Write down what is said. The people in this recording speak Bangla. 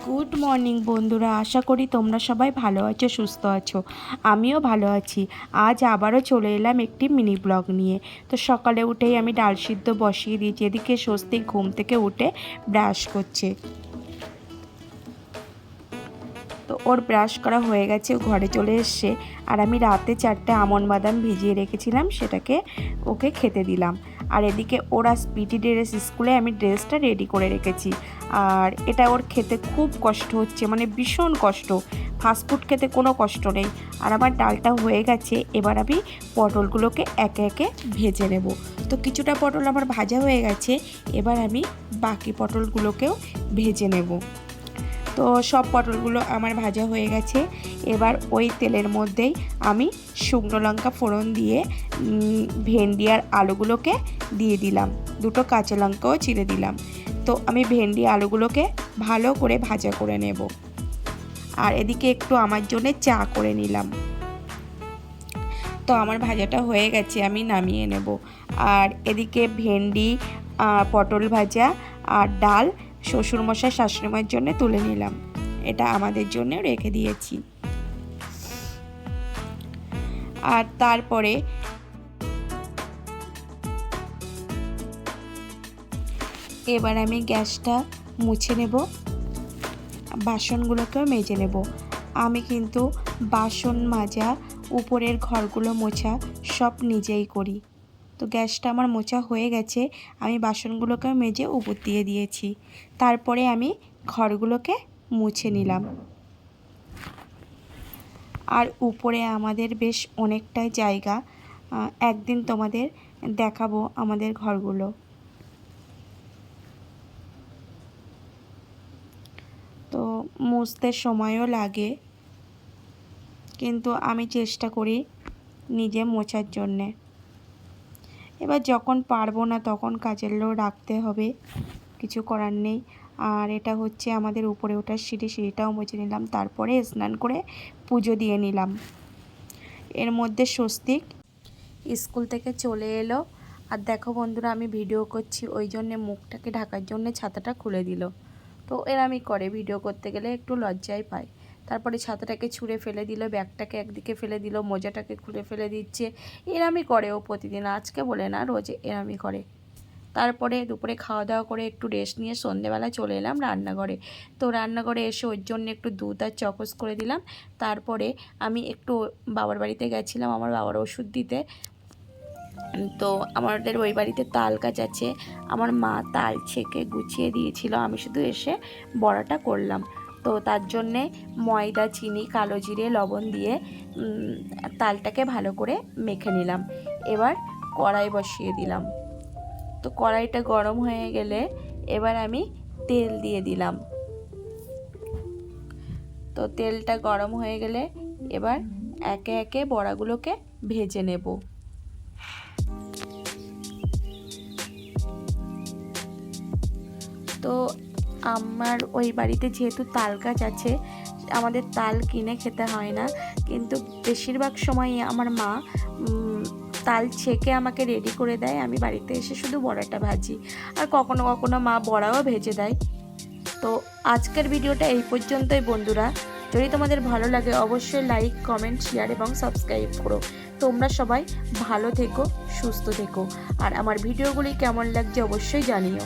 গুড মর্নিং বন্ধুরা, আশা করি তোমরা সবাই ভালো আছো, সুস্থ আছো। আমিও ভালো আছি। আজ আবারও চলে এলাম একটি মিনি ব্লগ নিয়ে। তো সকালে উঠেই আমি ডাল সিদ্ধ বসিয়ে দিয়েছি। এদিকে স্বস্তিক ঘুম থেকে উঠে ব্রাশ করছে। তো ওর ব্রাশ করা হয়ে গেছে, ও ঘরে চলে এসছে। আর আমি রাতে 4টে আমন্ড বাদাম ভিজিয়ে রেখেছিলাম, সেটাকে ওকে খেতে দিলাম। আর এদিকে ওরা স্পিডি ড্রেস স্কুলে আমি ড্রেসটা রেডি করে রেখেছি। আর এটা ওর খেতে খুব কষ্ট হচ্ছে, মানে ভীষণ কষ্ট। ফাস্টফুড খেতে কোনো কষ্ট নেই। আর আমার ডালটা হয়ে গেছে, এবার আমি পটলগুলোকে একে একে ভেজে নেব। তো কিছুটা পটল আমার ভাজা হয়ে গেছে, এবার আমি বাকি পটলগুলোকেও ভেজে নেব। তো সব পটলগুলো আমার ভাজা হয়ে গেছে। এবার ওই তেলের মধ্যেই আমি শুকনো লঙ্কা ফোড়ন দিয়ে ভেন্ডি আর আলুগুলোকে দিয়ে দিলাম। 2টো কাঁচা লঙ্কাও চিড়ে দিলাম। তো আমি ভেন্ডি আলুগুলোকে ভালো করে ভাজা করে নেব। আর এদিকে একটু আমার জন্য চা করে নিলাম। তো আমার ভাজাটা হয়ে গেছে, আমি নামিয়ে নেব। আর এদিকে ভেন্ডি, পটল ভাজা আর ডাল শ্বশুরমশাই শাশুড়িমার জন্য তুলে নিলাম। এটা আমাদের জন্য রেখে দিয়েছি। আর তারপরে এবার আমি গ্যাসটা মুছে নেব, বাসনগুলোকেও মেজে নেব। আমি কিন্তু বাসন মাজা, উপরের ঘরগুলো মোছা সব নিজেই করি। তো গ্যাসটা আমার মোছা হয়ে গেছে, আমি বাসনগুলোকে মেজে উপর দিয়ে দিয়েছি। তারপরে আমি ঘরগুলোকে মুছে নিলাম। আর উপরে আমাদের বেশ অনেকটাই জায়গা, একদিন তোমাদের দেখাবো আমাদের ঘরগুলো। তো মুছতে সময়ও লাগে, কিন্তু আমি চেষ্টা করি নিজে মোছার জন্যে। এবার যখন পারবো না তখন কাজের লোক রাখতে হবে, কিছু করার নেই। আর এটা হচ্ছে আমাদের উপরে ওঠার সিঁড়িটাও মুছে নিলাম। তারপরে স্নান করে পুজো দিয়ে নিলাম। এর মধ্যে স্বস্তিক স্কুল থেকে চলে এলো। আর দেখো বন্ধুরা, আমি ভিডিও করছি ওই জন্যে মুখটাকে ঢাকার জন্য ছাতাটা খুলে দিল। তো এরমই করে, ভিডিও করতে গেলে একটু লজ্জাই পায়। তারপরে ছাতাটাকে ছুঁড়ে ফেলে দিল, ব্যাগটাকে একদিকে ফেলে দিল, মোজাটাকে খুলে ফেলে দিচ্ছে। এরমই করে ও প্রতিদিন, আজকে বলে না, রোজ এরমই করে। তারপরে দুপুরে খাওয়া দাওয়া করে একটু রেস্ট নিয়ে সন্ধেবেলা চলে এলাম রান্নাঘরে। তো রান্নাঘরে এসে ওর জন্য একটু দুধ আর চকোস করে দিলাম। তারপরে আমি একটু বাবার বাড়িতে গেছিলাম আমার বাবার ওষুধ দিতে। তো আমাদের ওই বাড়িতে তাল গাছ আছে, আমার মা তাল ছেঁকে গুছিয়ে দিয়েছিল, আমি শুধু এসে বড়াটা করলাম। তো তার জন্যে ময়দা, চিনি, কালো জিরে, লবণ দিয়ে তালটাকে ভালো করে মেখে নিলাম। এবার কড়াই বসিয়ে দিলাম। তো কড়াইটা গরম হয়ে গেলে এবার আমি তেল দিয়ে দিলাম। তো তেলটা গরম হয়ে গেলে এবার একে একে বড়াগুলোকে ভেজে নেব। তো আমার ওই বাড়িতে যেহেতু তাল গাছ আছে, আমাদের তাল কিনে খেতে হয় না, কিন্তু বেশিরভাগ সময়ই আমার মা তাল ছেঁকে আমাকে রেডি করে দেয়। আমি বাড়িতে এসে শুধু বড়াটা ভাজি, আর কখনো কখনো মা বড়াও ভেজে দেয়। তো আজকের ভিডিওটা এই পর্যন্তই বন্ধুরা। যদি তোমাদের ভালো লাগে অবশ্যই লাইক, কমেন্ট, শেয়ার এবং সাবস্ক্রাইব করো। তোমরা সবাই ভালো থেকো, সুস্থ থেকো। আর আমার ভিডিওগুলি কেমন লাগছে অবশ্যই জানিও।